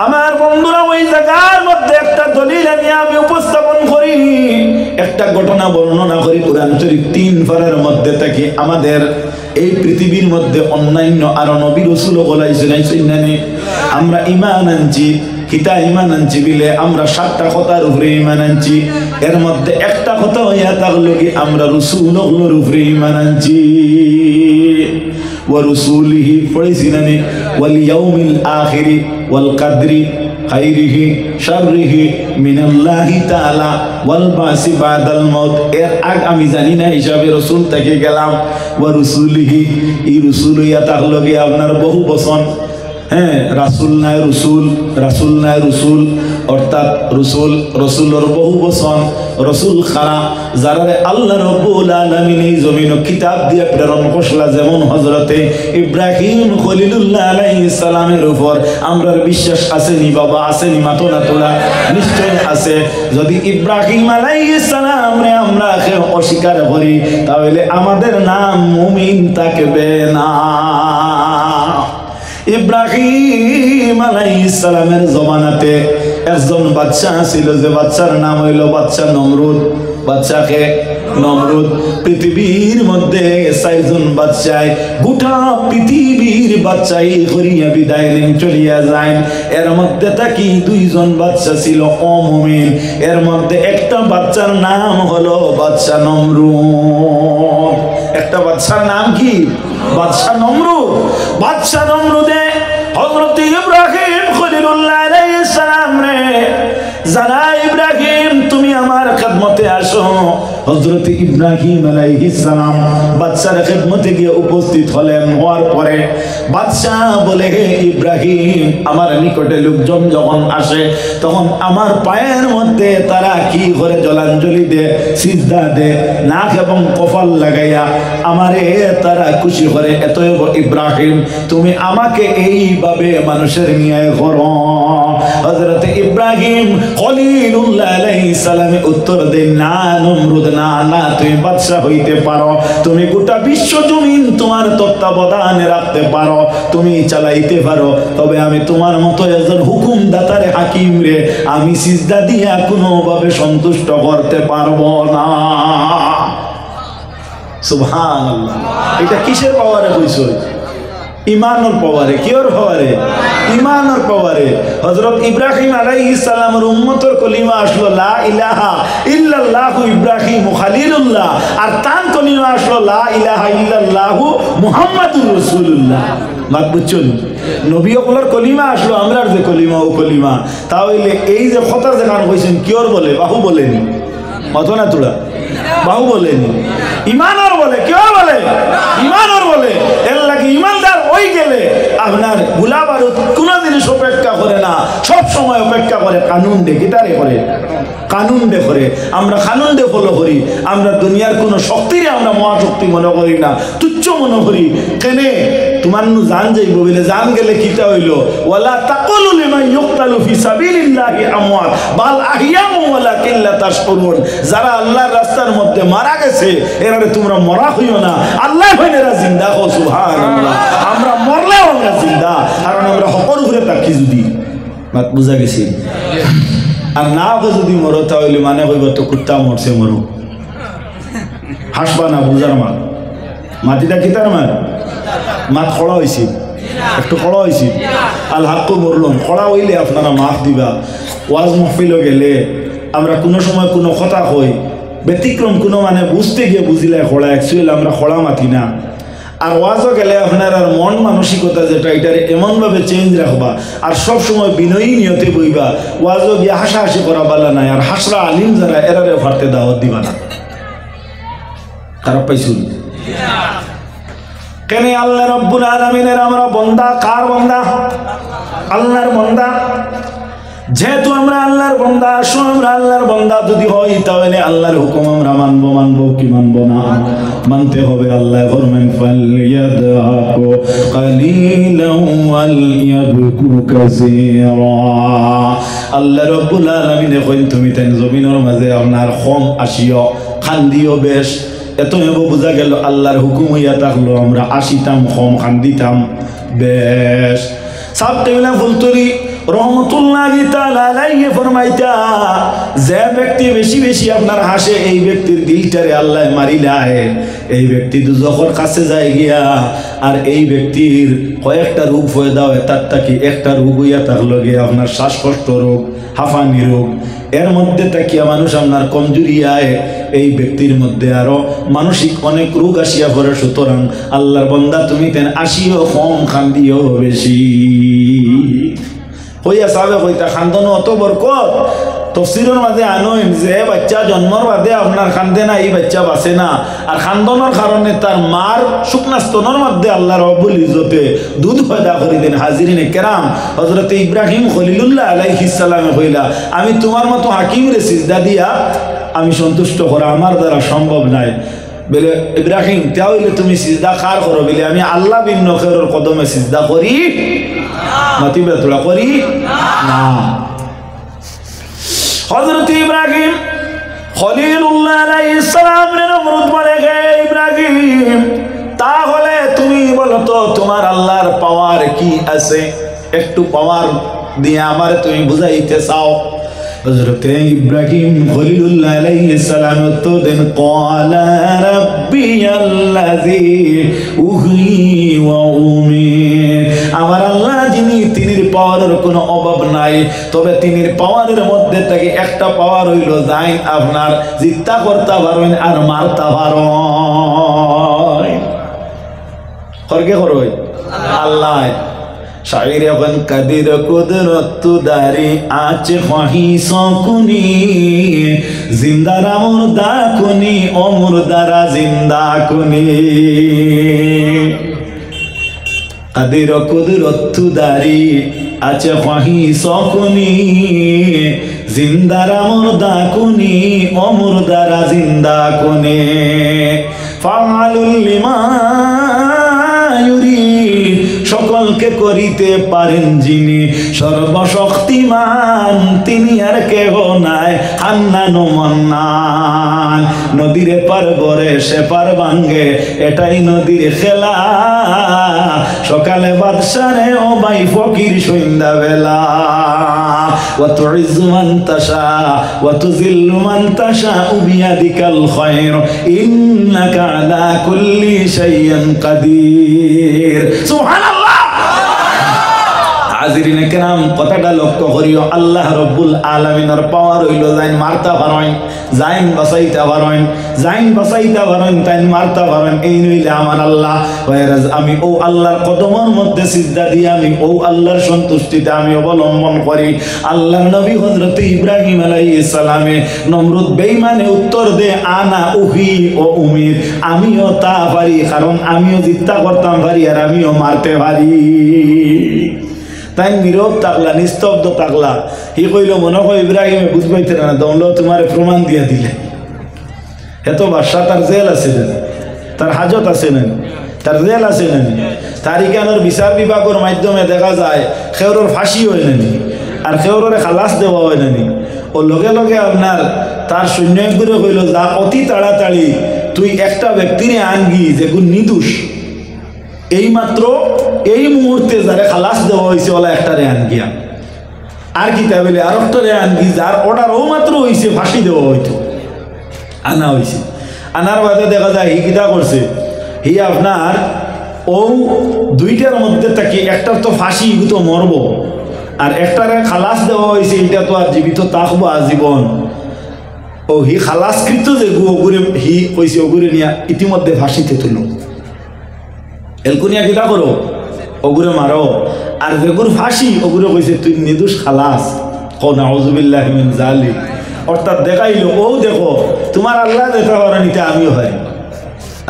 আমার বন্ধুরা ওই জায়গার মধ্যে একটা দলিল নিয়ে আমি উপস্থাপন করি একটা ঘটনা বর্ণনা করি কোরআন শরীফ 3 পারার মধ্যে থেকে আমাদের এই পৃথিবীর মধ্যে অন্যান্য আর নবী রাসূল বলাইছেন আমরা ঈমান আনছি কিতা ঈমান আনছি বিলে আমরা 7টা কথার উপরে ঈমান আনছি এর মধ্যে একটা কথা হইয়া থাকলো কি আমরা রাসূলুল্লাহর উপরে ঈমান আনছি ওয়া রাসূলিহি পড়েছিলেন ওয়াল ইয়াউমিল আখিরি ওয়াল কদরি খাইরিহি শাররিহি মিনাল্লাহি তাআলা ওয়াল বাসি বাদাল মাউত এর আগ আমি জানি না হিসাবে রাসূল থেকে গেলাম ওয়া রাসূলিহি এই রাসূল ইয়া থাকলো কি আপনার বহু বচন হ্যাঁ রাসূল নাই রাসূল রাসূল নাই রাসূল অর্থাৎ রাসূল রাসূলের বহু বচন রাসূল খারা যারা আল্লাহ রাব্বুল আলামিন এই জমিন কিতাব দিয়ে প্রেরণ করলা যেমন হযরতে ইব্রাহিম খলিলুল্লাহ আলাইহিস সালামের উপর আমরার বিশ্বাস আছে নি বাবা আছে নি মাতো না তোলা নিশ্চয় আছে যদি ইব্রাহিম আলাইহিস সালাম রে আমরা অস্বীকার করি তাহলে আমাদের নাম মুমিন থাকবে না ইব্রাহিম আলাইহিস সালামের জমানাতে একজন বাদশা ছিল যে বাদশার নাম হইল বাদশা নমরুদ বাদশাকে নমরুদ পৃথিবীর মধ্যে 4 জন বাদশায় গোটা পৃথিবীর বাদশাই করিয়া বিদায় নেন চলিয়া যায় এর মধ্যে তাকি 2 জন বাদশা ছিল অমুমিন এর মধ্যে একটা বাদশার নাম হলো বাদশা নমরুদ একটা বাদশার নাম কি বাদশা নমরুদ বাদশা নমরুদে হযরত ইব্রাহিম খলিলুল্লাহ আলাইহিস সালাম রে জানা ইব্রাহিম তুমি আমার খিদমতে আসো হযরত ইব্রাহিম আলাইহিস সালাম বাদশার খিদমতে গিয়ে উপস্থিত হলেন হওয়ার পরে বাদশা বলে হে ইব্রাহিম আমার নিকটে লোকজন যখন আসে তখন আমার পায়ের মধ্যে তারা কি করে জলাঞ্জলি দে সিজদা দে নাক এবং কপাল লাগাইয়া আমারে তারা খুশি করে এতএব ইব্রাহিম তুমি আমাকে এইভাবে মানুষের নিয়ে করো হযরত ইব্রাহিম খলিলুল্লাহ আলাইহিস সালাম উত্তর দেন না নমরুদ না না তুমি বাদশা হইতে পারো তুমি গোটা বিশ্ব জমিন তোমার তত্ত্বাবধানে রাখতে পারো তুমি চালাইতে পারো তবে আমি তোমার মতো একজন হুকুমদাতারে হাকিম রে আমি সিজদা দিয়া কোনোভাবে সন্তুষ্ট করতে পারবো না সুবহানাল্লাহ এটা কিসের পাওয়ারে কইছো ইমানের পাওয়ারে কিওর পাওয়ারে ইমানের পাওয়ারে হযরত ইব্রাহিম আলাইহিস সালামের উম্মতের কলিমা আসলো লা ইলাহা ইল্লাল্লাহু ইব্রাহিম খলিলুল্লাহ আর তার কলিমা আসলো লা ইলাহা ইল্লাল্লাহু মুহাম্মাদুর রাসূলুল্লাহ মাত বুঝছেন নবী ওগুলোর কলিমা আসলো আমরার যে কলিমা ও কলিমা তাহলে এই যে কথা যে গান কইছেন কিওর বলে বাহু বলেনি অত না তোরা বাহু বলেনি ইমানের বলে কেউ বলে ইমানর বলে এর লাগে ইমানদার ওই গেলে আপনার গুলা বারুদ কোনো জিনিস অপেক্ষা করে না, সব সময় অপেক্ষা করে কানুন ডে গিটারে করে কানুন ডে করে। আমরা কানুন ডে ফলো করি, আমরা দুনিয়ার কোনো শক্তিরে আমরা মহাশক্তি মনে করি না, তুচ্ছ মনে করি। কেনে তোমার জান যাইব বলে জান গেলে কিতা হইল ওয়ালা তাকুলু লিমান ইউকতালু ফি সাবিলিল্লাহি আমওয়াত বাল আহইয়াউ ওয়ালাকিন লা তাশকুরুন। যারা আল্লাহর রাস্তার মধ্যে মারা গেছে এরারে তোমরা মরা হইও না, আল্লাহ হইনেরা জিন্দা। ও সুবহানাল্লাহ, আমরা মরলেও আমরা জিন্দা, কারণ আমরা হকর ঘুরে থাকি। যদি বাত বুঝা গেছি আর না হোক যদি মরো তাহলে মানে হইব তো কুত্তা মরছে মরো, হাসবা না বুঝার মা মাটিটা কিতার মা মাত খড়া হয়েছে একটু খড়া হয়েছে আল হাক্কু মরলম খড়া হইলে আপনারা মাফ দিবা। ওয়াজ মহফিলও গেলে আমরা কোনো সময় কোনো কথা কই ব্যতিক্রম কোনো মানে বুঝতে গিয়ে বুঝিলে খড়া, অ্যাকচুয়ালি আমরা খড়া মাতি না। আর ওয়াজও গেলে আপনার আর মন মানসিকতা যেটা এটার এমনভাবে চেঞ্জ রাখবা আর সব সময় বিনয়ী নিয়তে বইবা। ওয়াজও গিয়ে হাসাহাসি করা বালা নাই, আর হাসরা আলিম যারা এরারে ফারতে দাওয়াত দিবা না। খারাপ পাইছুন কেন? আল্লাহ রাব্বুল আলামিনের আমরা বান্দা। কার বান্দা? আল্লাহর বান্দা। যেহেতু আমরা আল্লাহর বান্দা, আসো আমরা আল্লাহর বান্দা যদি হই তাহলে আল্লাহর হুকুম আমরা মানবো। মানবো কি মানবো না? মানতে হবে। আল্লাহ ফরমান ফালইয়াদহাকু কালিলান ওয়ালইয়াবকু কাসীরা। আল্লাহ রাব্বুল আলামিন কইন তুমি তাই জমিনের মাঝে আপনার কম আসিও, খান্দিও বেশ। এত এব বোঝা গেল আল্লাহর হুকুম হইয়া থাকলো আমরা আসিতাম কম, খান্দিতাম বেশ। সাবতেলা ফুলতরি রহমতুল্লাহি তাআলা আলাইহি ফরমাইতা, যে ব্যক্তি বেশি বেশি আপনার হাসে এই ব্যক্তির দিলটারে আল্লাহ মারিলায়। এই ব্যক্তি দুজখের কাছে যায় গিয়া আর এই ব্যক্তির কয়েকটা রোগ হয়ে দাও, তার থাকি একটা রোগ হইয়া থাকলো গিয়ে আপনার শ্বাসকষ্ট রোগ, হাঁফানি রোগ। এর মধ্যে তাকিয়া মানুষ আপনার কমজোরি আয়, এই ব্যক্তির মধ্যে আরো মানসিক অনেক রোগ আসিয়া পড়ে। সুতরাং আল্লাহর বান্দা তুমি তেন আসিও কম, খান্দিও বেশি। হইয়া সাবে কইতা খান্দন অত বরকত। তফসিরের মাঝে আনইন যে বাচ্চা জন্মর বাদে আপনার খান্দে না, এই বাচ্চা বাঁচে না। আর খান্দনের কারণে তার মার শুকনা স্তনের মধ্যে আল্লাহ রব্বুল ইজ্জতে দুধ পয়দা করে দেন। হাজিরিনে কেরাম, হযরত ইব্রাহিম খলিলুল্লাহ আলাইহিস সালামে কইলা আমি তোমার মতো হাকিম রে সিজদা দিয়া আমি সন্তুষ্ট করা আমার দ্বারা সম্ভব নাই। বলে ইব্রাহিম তাহলে তুমি সিজদা কার করো? বলে আমি আল্লাহ বিন নখেরের কদমে সিজদা করি, মাতিবে তোলা করি না। হযরত ইব্রাহিম খলিলুল্লাহ আলাইহিস সালাম এর অনুরোধ বলে গে ইব্রাহিম তাহলে তুমি বলো তো তোমার আল্লাহর পাওয়ার কি আছে, একটু পাওয়ার দিয়ে আমার তুমি বুঝাইতে চাও। হযরত ইব্রাহিম খলিলুল্লাহ আলাইহিস সালাম তো দেন ক্বালা রাব্বিয়াল্লাযী উহয়ী ওয়া উমীত। আমার আল্লাহ যিনি, তিনির পাওয়ারের কোনো অভাব নাই, তবে তিনির পাওয়ারের মধ্যে থেকে একটা পাওয়ার হইল যাই আপনার জিত্তা করতে পারেন আর মারতে পারেন। করকে করই আল্লাহ। শাইর এখন কাদির কুদরত দারি আছে খহি সকুনি জিন্দারা মুর্দা কুনি ও মুর্দারা জিন্দা কুনি। কাদির কুদরত দারি আছে খহি সকুনি জিন্দারা মুর্দা কুনি ও মুর্দারা জিন্দা কুনি। ফাআলুল লিমা ইউরিদ, সকলকে করিতে পারেন যিনি, সর্বশক্তিমান তিনি আর কেহ নাই। হান্নান মান্নান, নদীর পার গড়ে সে পার ভাঙ্গে, এটাই নদীর খেলা। সকালে বাদশারে ও ভাই ফকির সন্ধ্যা বেলা। ওয়া তুইজ্জু মান তাশা ওয়া তুযিল্লু মান তাশা বিয়াদিকাল খায়র ইন্নাকা আলা কুল্লি শাইইন কাদির। সুবহানাল্লাহ। হাজিরিনে কেরাম কথাটা লক্ষ্য করিও আল্লাহ রব্বুল আলামিনের পাওয়ার হইল যাইন মারতা পারেন যাইন বাঁচাইতে পারেন যাইন বাঁচাইতে পারেন তাইন মারতা পারেন এই নইলে আমার আল্লাহ ওয়ারাজ আমি ও আল্লাহর কদমের মধ্যে সিজদা দিয়ে আমি ও আল্লাহর সন্তুষ্টিতে আমি অবলম্বন করি আল্লাহর নবী হযরত ইব্রাহিম আলাইহিস সালামে নমরুদ বেঈমানে উত্তর দে আনা উহি ও উমির আমিও তা পারি কারণ আমিও জিত্তা করতাম পারি আর আমিও মারতে পারি তাই নীরব থাকলা নিস্তব্ধ থাকলা হি কইল মনে হয় ইব্রাহিমে বুঝবাইতে না দমলো তোমার প্রমাণ দিয়ে দিলে এত বাদশা তার জেল আছে না তার হাজত আছে না তার জেল আছে না তার ইকানোর বিচার বিভাগের মাধ্যমে দেখা যায় খেউরের ফাঁসি হয় না আর খেউরে খালাস দেওয়া হয় না ও লগে লগে আপনার তার সৈন্য করে কইল যা অতি তাড়াতাড়ি তুই একটা ব্যক্তিরে আনগি যেগুন নিদোষ এই মাত্র এই মুহূর্তে যারে খালাস দেওয়া হয়েছে ওলা একটা রে আনগিয়া আর কি তা বলে আর একটা রে আনগি যার অর্ডার ও মাত্র হয়েছে ফাঁসি দেওয়া হইতো আনা হয়েছে আনার বাদে দেখা যায় হি কিতা করছে হি আপনার ও দুইটার মধ্যে থাকি একটার তো ফাঁসি তো মরব আর একটারে খালাস দেওয়া হয়েছে এটা তো আর জীবিত থাকবো আজীবন ও হি খালাসকৃত যে ওগুরে হি কইছে ওগুরে নিয়ে ইতিমধ্যে ফাঁসিতে তুলো এলকুনিয়া কিতা করো ওগুরে মারো আর যেগুর ফাঁসি ওগুরে কইছে তুই নিদোষ খালাস কো নাউযুবিল্লাহি মিন যালিক অর্থাৎ দেখাইলো ও দেখো তোমার আল্লাহ দেখা করেন এটা আমিও হয়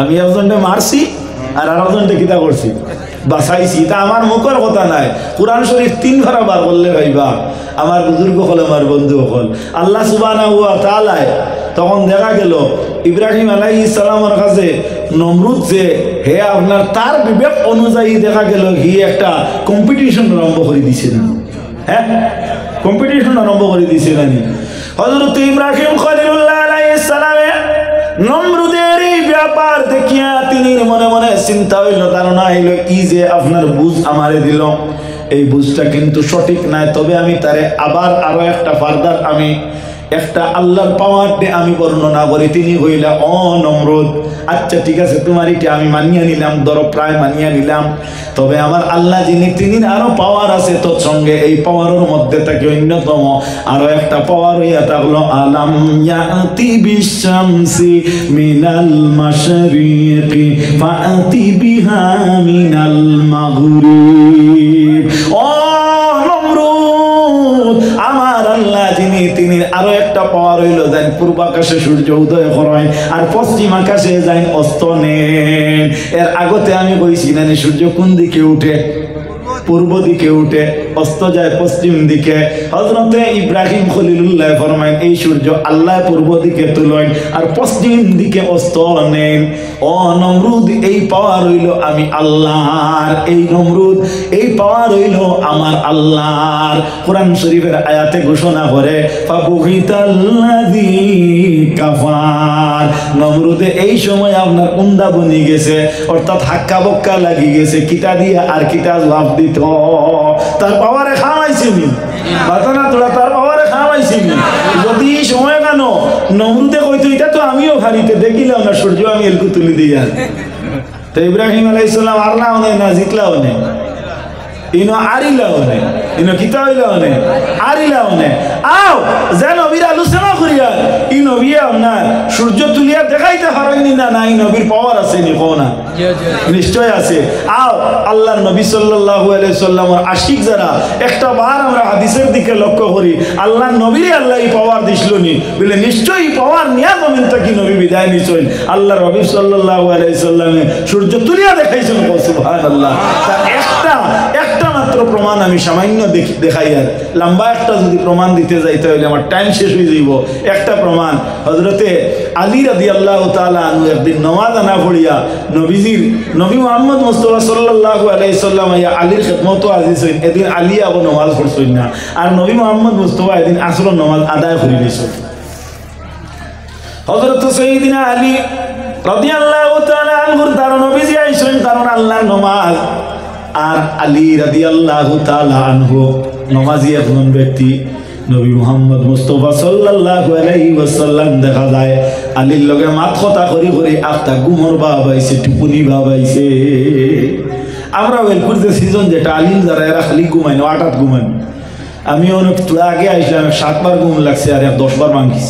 আমি একজনটা মারছি আর আরেকজনটা কিতা করছি বাঁচাইছি তা আমার মুখের কথা নাই কোরআন শরীফ 3 বার বার বললে ভাইবা আমার বুজুর্গ হল আমার বন্ধু হল আল্লাহ সুবহানাহু ওয়া তাআলা তখন দেখা গেল ইব্রাহিম আলাইহিস সালামের কাছে নমরুদ যে হে আপনার তার বিবেক অনুযায়ী দেখা গেল হি একটা কম্পিটিশন আরম্ভ করে দিছে না হ্যাঁ কম্পিটিশন আরম্ভ করে দিছে না হযরত ইব্রাহিম খলিলুল্লাহ আলাইহিস সালামে নমরুদের এই ব্যাপার দেখিয়া তিনি মনে মনে চিন্তা হইল ধারণা হইল ই যে আপনার বুঝ আমারে দিল এই বুঝটা কিন্তু সঠিক নাই তবে আমি তারে আবার আরো একটা ফার্দার আমি একটা আল্লাহর পাওয়ার দিয়ে আমি বর্ণনা করি তিনি হইলা ও নমরুদ আচ্ছা ঠিক আছে তোমার এটা আমি মানিয়ে নিলাম ধরো প্রায় মানিয়ে নিলাম তবে আমার আল্লাহ যিনি তিনি আরো পাওয়ার আছে তোর সঙ্গে এই পাওয়ারের মধ্যে থেকে অন্যতম আরো একটা পাওয়ার হইয়া থাকলো আলাম ইয়াতি বিশামসি মিনাল মাশরিকি ফাতি বিহা মিনাল মাগরিব ও নমরুদ আমার আল্লাহ যিনি তিনি আরো একটা পাওয়ার হইল যাই পূর্ব আকাশে সূর্য উদয় করায় আর পশ্চিম আকাশে যাই অস্ত নেন এর আগতে আমি কইছি না সূর্য কোন দিকে উঠে পূর্ব দিকে উঠে অস্ত যায় পশ্চিম দিকে হযরতে ইব্রাহিম খলিলুল্লাহ ফরমায় এই সূর্য আল্লাহ পূর্ব দিকে তুলেন আর পশ্চিম দিকে অস্ত নেন ও নমরুদ এই পাওয়ার হইল আমি আল্লাহর এই নমরুদ এই পাওয়ার হইল আমার আল্লাহর কোরআন শরীফের আয়াতে ঘোষণা করে ফাবুহিতাল্লাযী কাফার নমরুদে এই সময় আপনার উন্দা বনি গেছে অর্থাৎ হাক্কা বক্কা লাগি গেছে কিতা দিয়া আর কিতা জবাব দিত তার পাওয়ারে খাওয়াইছি বাতানা তোরা তার পাওয়ারে খাওয়াইছি যদি সময় কেন নমরুদে কইতো এটা তো আমিও হারিতে দেখিলাম না সূর্য আমি এলকু তুলি দিয়া তো ইব্রাহিম আলাইহিস সালাম আরলাও না জিতলাও না ইনো আরিলাও না ইনো কিতা হইলাও না আরিলাও না আও যে নবীর আলোচনা করিয়া ই নবী আপনার সূর্য তুলিয়া দেখাইতে পারেননি না নাই নবীর পাওয়ার আছে নি কোনা নিশ্চয় আছে আও আল্লাহর নবী সাল্লাল্লাহু আলাইহি সাল্লামের আশিক যারা একটা বার আমরা হাদিসের দিকে লক্ষ্য করি আল্লাহর নবীর আল্লাহ এই পাওয়ার দিছলনি বলে নিশ্চয়ই পাওয়ার নিয়া জমিন থেকে নবী বিদায় নিছেন আল্লাহর নবী সাল্লাল্লাহু আলাইহি সাল্লামে সূর্য তুলিয়া দেখাইছেন সুবহানাল্লাহ তার একটা মাত্র প্রমাণ আমি সামান্য দেখাই আর লম্বা একটা যদি প্রমাণ দিতে যাই তাহলে আমার টাইম শেষ হয়ে যাইব একটা প্রমাণ হযরতে আলী রাদিয়াল্লাহু তাআলা আনহু একদিন নামাজ না পড়িয়া নবী মুহাম্মদ মুস্তাফা সাল্লাল্লাহু আলাইহি সাল্লাম ইয়া আলীর খিদমত আজিজ হইন এদিন আলী আবু নামাজ পড়ছেন না আর নবী মুহাম্মদ মুস্তাফা এদিন আসর নামাজ আদায় করে নিছেন হযরত সাইয়্যিদিনা আলী রাদিয়াল্লাহু তাআলা আনহুর দ্বার নবীজি আইছেন কারণ আল্লাহর নামাজ আর আলী রাদিয়াল্লাহু তাআলা আনহু নামাজি একজন ব্যক্তি নবী মুহাম্মদ মুস্তাফা সাল্লাল্লাহু আলাইহি ওয়াসাল্লাম দেখা যায় আলীর লগে মাত কথা করি করি আফতা গুমর বাবাইছে টুকুনি বাবাইছে আমরা ওয়েলপুর যে সিজন যেটা আলিম যারা এরা খালি ঘুমাই না, 8 ঘুমাই। আমি অনেক আগে আসলাম, 7 বার ঘুম লাগছে আর 10 বার ভাঙিস।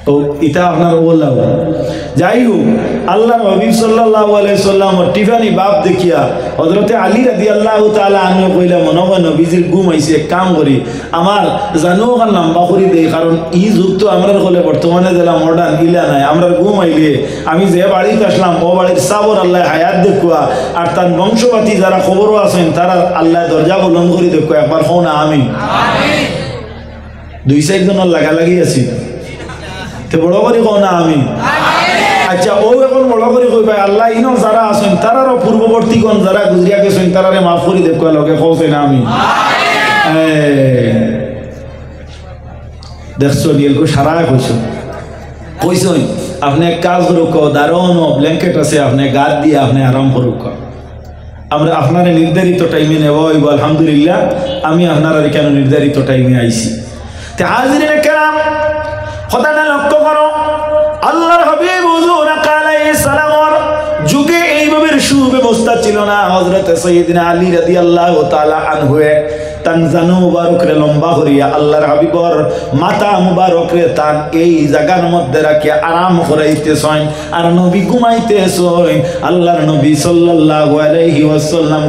তো এটা আপনার ওলা। যাই হোক, আল্লাহ হাবিব সাল্লাল্লাহু আলাইহি সাল্লাম টিফানি বাপ দেখিয়া হযরতে আলী রাদিয়াল্লাহু তাআলা আনহু কইলা, মনে হয় নবীজির ঘুম আইছে, এক কাম করি আমার জানো কাল লম্বা করি দেই, কারণ ই যুগ তো আমরার হলে বর্তমানে যেটা মডার্ন ইলা নাই। আমরা ঘুম আইলে আমি যে বাড়িতে আসলাম ও বাড়ির সাবর আল্লাহ হায়াত দেখুয়া, আর তার বংশপাতি যারা খবরও আছেন তারা আল্লাহ দরজা বলন করি দেখুয়া। একবার হও না আমি 2-4 জনের লাগালাগি আছি, বড় করে কো না আমি। আচ্ছা, ও এখন বড় করে কই ভাই আল্লাহ ইনো যারা আছেন তারারও পূর্ববর্তী কোন যারা গুজরিয়া গেছেন তারারে মাফ করে দেখো লগে কইছে না আমি। দেখছো নিলকো সারা কইছো আপনি এক কাজ করুক, দারুণ ব্ল্যাঙ্কেট আছে, আপনি গাদ দিয়ে আপনি আরাম করুক। আমরা আপনার নির্ধারিত টাইমে নেব হইব আলহামদুলিল্লাহ। আমি আপনার কেন নির্ধারিত টাইমে আইছি। তে হাজিরিনে কেরাম, কথাটা লক্ষ্য করো, আল্লাহর হাবিব হুজুর আলাইহিস সালামের যুগে এইভাবে সুব্যবস্থা ছিল না। হযরত সাইয়্যিদিনা আলী রাদিয়াল্লাহু তাআলা আনহু তান জানু মুবারক রে লম্বা করিয়া আল্লাহর হাবিবর মাথা মুবারক রে তান এই জায়গার মধ্যে রাখিয়া আরাম করাইতেছেন আর নবী ঘুমাইতেছেন। আল্লাহর নবী সাল্লাল্লাহু আলাইহি ওয়াসাল্লাম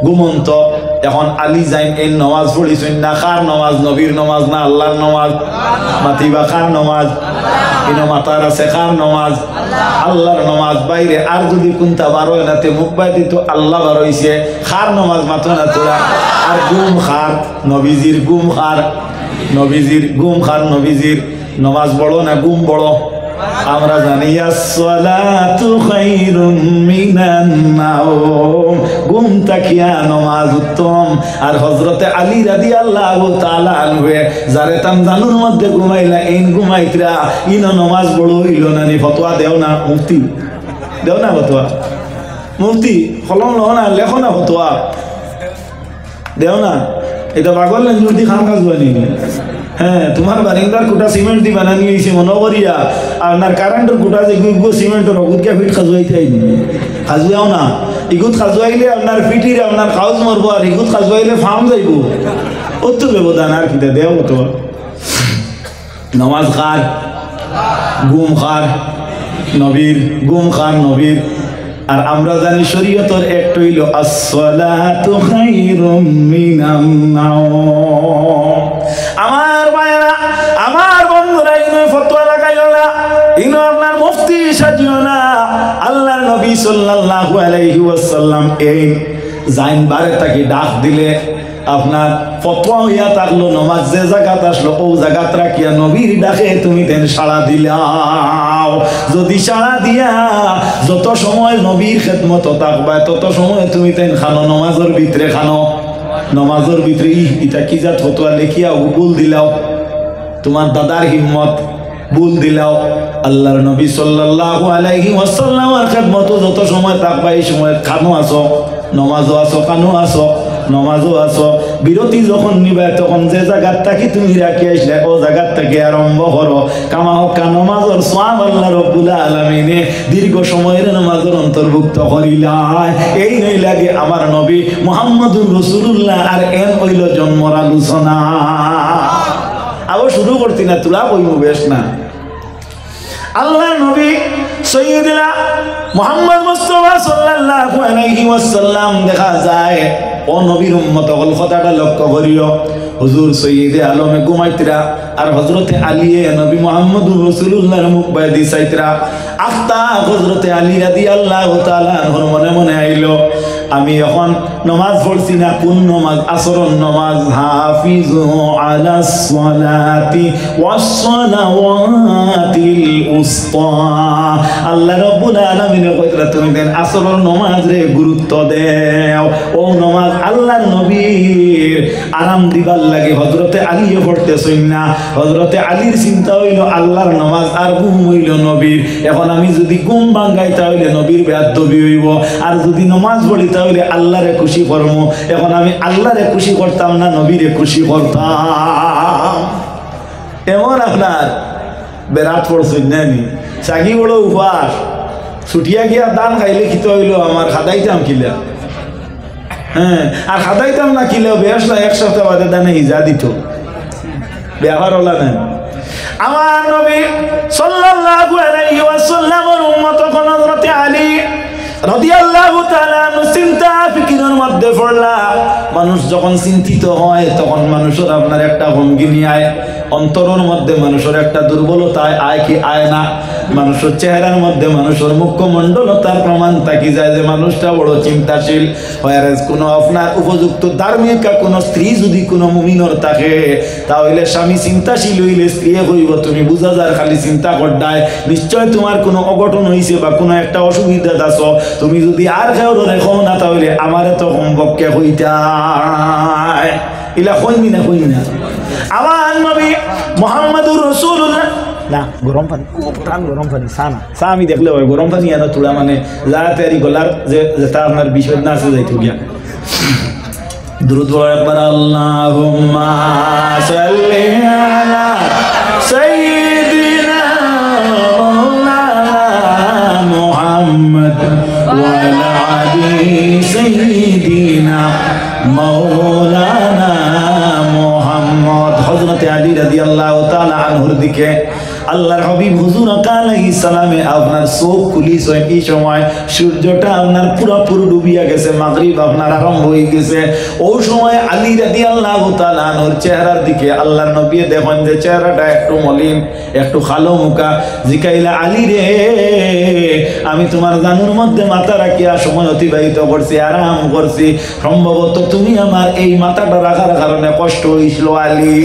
ঘুমন্ত। এখন আলী যাইন এই নামাজ পড়িছেন না, কার নামাজ? নবীর নামাজ না আল্লাহর নামাজ? মাতিবা কার নামাজ? ইনো মাতার আছে কার নামাজ? আল্লাহর নামাজ। বাইরে আর যদি কোনটা বারো এনাতে মুখ বাইতে তো আল্লাহ বারোইছে, কার নামাজ মাতো না তোরা? আর গুম খার নবীজির, গুম খার নবীজির, গুম খার নবীজির। নামাজ বড় না গুম বড়? আমরা জানি আসসালাতু খায়রুম মিনান নাওম, ঘুম তাকিয়া নামাজ উত্তম। আর হযরতে আলী রাদিয়াল্লাহু তাআলা আনহু যারে তাম জানুর মধ্যে ঘুমাইলা, এই ঘুমাইতরা ইনো নামাজ বড় হইল না নি? ফতোয়া দেও না মুফতি, দেও না ফতোয়া। মুফতি কলম লও না, লেখো না ফতোয়া, দেও না। এটা পাগল না যদি খাম কাজ বানি। হ্যাঁ, তোমার বারিন্দার কোটা সিমেন্ট দি বানানি হয়েছে মনে করিয়া, আপনার কারেন্টের কোটা যে সিমেন্টের অগুতকে ফিট খাজুয়াইতে আইনি, খাজুয়াও না। ইগুত খাজুয়াইলে আপনার ফিটিরে আপনার খাউজ মরবো, আর ইগুত খাজুয়াইলে ফার্ম যাইব। অত ব্যবধান আর কিতা দেও তো। নমাজ খার, গুম খার নবীর, গুম খার নবীর। আর আমরা জানি শরীয়তের একটা হইল আসসালাতু খায়রুম মিনান নাওম। আমার ভাইরা, আমার বন্ধুরা, ইনো ফতোয়া লাগাইও না, ইনো আপনার মুফতি সাজিও না। আল্লাহর নবী সাল্লাল্লাহু আলাইহি ওয়াসাল্লাম এই জাইন বারে তাকে ডাক দিলে আপনার ফতোয়া হইয়া থাকলো, নমাজ যে জায়গাত আসলো ও জায়গাত রাখিয়া নবীর ডাকে তুমি তেন সাড়া দিলাও। যদি সাড়া দিয়া যত সময় নবীর খেদমত থাকবা তত সময় তুমি তেন খানো, নমাজের ভিতরে খানো। নমাজের ভিতরে ইটা কি জাত ফতোয়া লেখিয়া ভুল দিলাও, তোমার দাদার হিম্মত ভুল দিলাও। আল্লাহর নবী সাল্লাল্লাহু আলাইহি ওয়াসাল্লামের খেদমত যত সময় থাকবা এই সময় খানো আসো, নমাজও আসো, কানো আসো, নমাজও আসো। বিরতি যখন নিবা তখন যে জায়গার থাকি তুমি রাখি আসলে ও জায়গার থেকে আরম্ভ করো। কামা হকা নমাজের সওয়াব আল্লাহ রাব্বুল আলামিনে দীর্ঘ সময়ের নমাজের অন্তর্ভুক্ত করিলাই। এই নই লাগে আমার নবী মুহাম্মদুর রাসূলুল্লাহ আর এন হইল জন্মর আলোচনা। আবার শুরু করতি না, তুলা কইমু বেশ না। আল্লাহ নবী সাইয়্যিদুনা মুহাম্মদ মুস্তাফা সাল্লাল্লাহু আলাইহি ওয়াসাল্লাম দেখা যায় ও নবীর উম্মত হল কথাটা লক্ষ্য করিও। হুজুর সৈয়দে আলমে ঘুমাইতরা আর হযরতে আলী নবী মুহাম্মদুর রাসূলুল্লাহর মুখ বাদি চাইতরা। আফতা হযরতে আলী রাদিয়াল্লাহু তাআলা আনহুর মনে মনে আইলো, আমি এখন নামাজ পড়ছি না, কোন নামাজ? আসরের নামাজ। হাফিজু আলাস সালাতি ওয়াস সালাওয়াতিল উসতা। আল্লাহ রাব্বুল আলামিনের কইতরা তুমি দেন আসরের নামাজ রে গুরুত্ব দেও। ও নামাজ আল্লাহর নবীর আরাম দিবার লাগে হযরতে আলী পড়তেছেন না। হযরতে আলীর চিন্তা হইল আল্লাহর নামাজ আর ঘুম হইল নবীর। এখন আমি যদি ঘুম ভাঙাই তাহলে নবীর বেয়াদবি হইব, আর যদি নামাজ পড়ি তাহলে আল্লাহরে খুশি করবো। এখন আমি আল্লাহরে খুশি করতাম না নবীরে খুশি করতাম। এমন আপনার বেড়াত পড়ছেন না নি, চাকি বড় উপাস ছুটিয়া গিয়া দান খাইলে খিতে হইল আমার খাদাইতাম কিলা, হ্যাঁ, আর খাদাইতাম না কিলেও বেশ এক সপ্তাহ বাদে দানে ইজা দিত, ব্যবহার হলা না। আমার নবী সাল্লাল্লাহু আলাইহি ওয়াসাল্লামের উম্মত হযরত আলী রাদিয়াল্লাহু তাআলা চিন্তা ফিকিরের মধ্যে পড়লা। মানুষ যখন চিন্তিত হয় তখন মানুষের আপনার একটা ভঙ্গি নিয়ে আয়, অন্তরের মধ্যে মানুষের একটা দুর্বলতা আয় কি আয় না, মানুষের চেহারার মধ্যে মানুষের মুখমণ্ডলতার প্রমাণ থাকি যায় যে মানুষটা বড় চিন্তাশীল। কোনো আপনার উপযুক্ত ধার্মিক কোনো স্ত্রী যদি কোনো মুমিনর থাকে তাহলে স্বামী চিন্তাশীল হইলে স্ত্রী হইব তুমি বুঝা যার খালি চিন্তা করডায় নিশ্চয় তোমার কোনো অঘটন হয়েছে বা কোনো একটা অসুবিধা আছ, তুমি যদি আর কেউ রেখো না তাহলে আমারে তো কমপক্ষে হইতায়, ইলা কইনি না কই না। আমার নবী মুহাম্মদুর রাসূলুল্লাহ না গরম পানি, গরম পানি চা আমি দেখলে হয় গরম পানি আনা তোলা মানে যা তৈরি গলার যেটা আপনার বিষয় না আছে যাইতো গিয়া দ্রুত একবার আল্লাহুম্মা সাল্লি আলা সাইয়্যিদিনা মাওলানা মুহাম্মদ ওয়া আলা আলি সাইয়্যিদিনা মাওলানা মুহাম্মদ। হযরত আলী রাদিয়াল্লাহু তাআলা আনহুর দিকে আল্লাহর হাবিব হুজুর আলাইহিস সালামে আপনার চোখ খুলিস এই সময় সূর্যটা আপনার পুরোপুরি ডুবিয়া গেছে, মাগরিব আপনার আরম্ভ হয়ে গেছে। ওই সময় আলী রাদিয়াল্লাহু তাআলা আনহুর চেহারার দিকে আল্লাহর নবী দেখেন যে চেহারাটা একটু মলিন, একটু কালো মুখা। জিকাইলা আলী রে, আমি তোমার জানুর মধ্যে মাথা রাখিয়া সময় অতিবাহিত করছি, আরাম করছি, সম্ভবত তুমি আমার এই মাথাটা রাখার কারণে কষ্ট হইছিল আলী।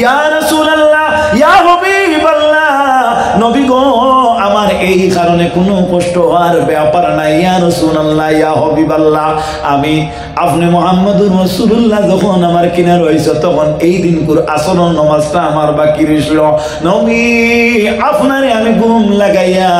ইয়া রাসূলুল্লাহ, ইয়া হাবিবাল্লাহ, নবী গো আমার এই কারণে কোনো কষ্ট হওয়ার ব্যাপার নাই। ইয়া রাসূলুল্লাহ, ইয়া হাবিবাল্লাহ, আমি আপনি মুহাম্মদুর রাসূলুল্লাহ যখন আমার কিনার হইছে তখন এই দিনকুর আসরের নামাজটা আমার বাকি রইছিল। নবী আপনারে আমি ঘুম লাগাইয়া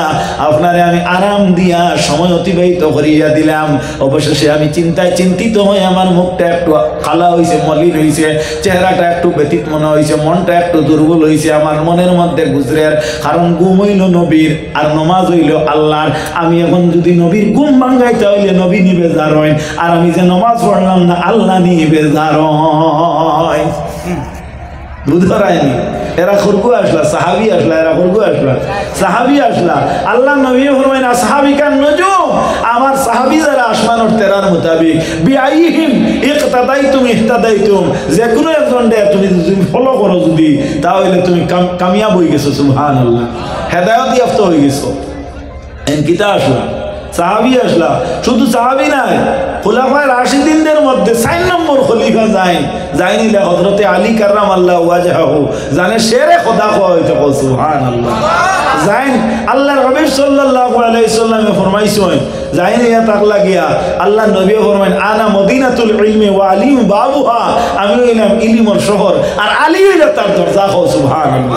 আপনারে আমি আরাম দিয়া সময় অতিবাহিত করিয়া দিলাম। অবশেষে আমি চিন্তায় চিন্তিত হয়ে আমার মুখটা একটু কালা হইছে, মলিন হইছে, চেহারাটা একটু ব্যতীত মনে হইছে, মনটা একটু দুর্বল হইছে আমার মনের মধ্যে গুজরের, কারণ ঘুম হইল নবীর আর নমাজ হইল আল্লাহর। আমি এখন যদি নবীর ঘুম ভাঙ্গাইতে হইলে নবী নিবে যার হয়, আর আমি যে নমাজ পড়লাম না আল্লাহ নিবে যার হয়। দুধ ধরায়নি, এরা খুরগু আসলা, সাহাবি আসলা, এরা খুরগু আসলা, সাহাবি আসলা। আল্লাহ নবী ফরমায় না সাহাবিকান নজুম, আমার সাহাবি যারা আসমানের তেরার মোতাবিক বিআইহিম ইকতাদাইতুম ইহতাদাইতুম, যে কোনো একজন দে তুমি ফলো করো যদি তাহলে তুমি কামিয়াব হয়ে গেছো, সুবহানাল্লাহ, হেদায়েত ইয়াফতা হয়ে গেছো। এন কিতা আসলা, সাহাবি আসলা, শুধু সাহাবি নাই, খুলাফায়ে রাশিদিনদের মধ্যে 4 নম্বর খলিফা জাইনিলা হযরতে আলী কাররামাল্লাহু ওয়াজহাহু, জানে শেরে খোদা কোয়া হইতে কও সুবহানাল্লাহ। জাইন আল্লাহর হাবিব সাল্লাল্লাহু আলাইহি সাল্লামে ফরমাইছেন, জাইন ইয়া তাকলা গিয়া আল্লাহ নবী ফরমাইন আনা মদিনাতুল ইলমি ওয়া আলী বাবুহা, আমি হইলাম ইলমের শহর আর আলী হইলা তার দরজা, কও সুবহানাল্লাহ।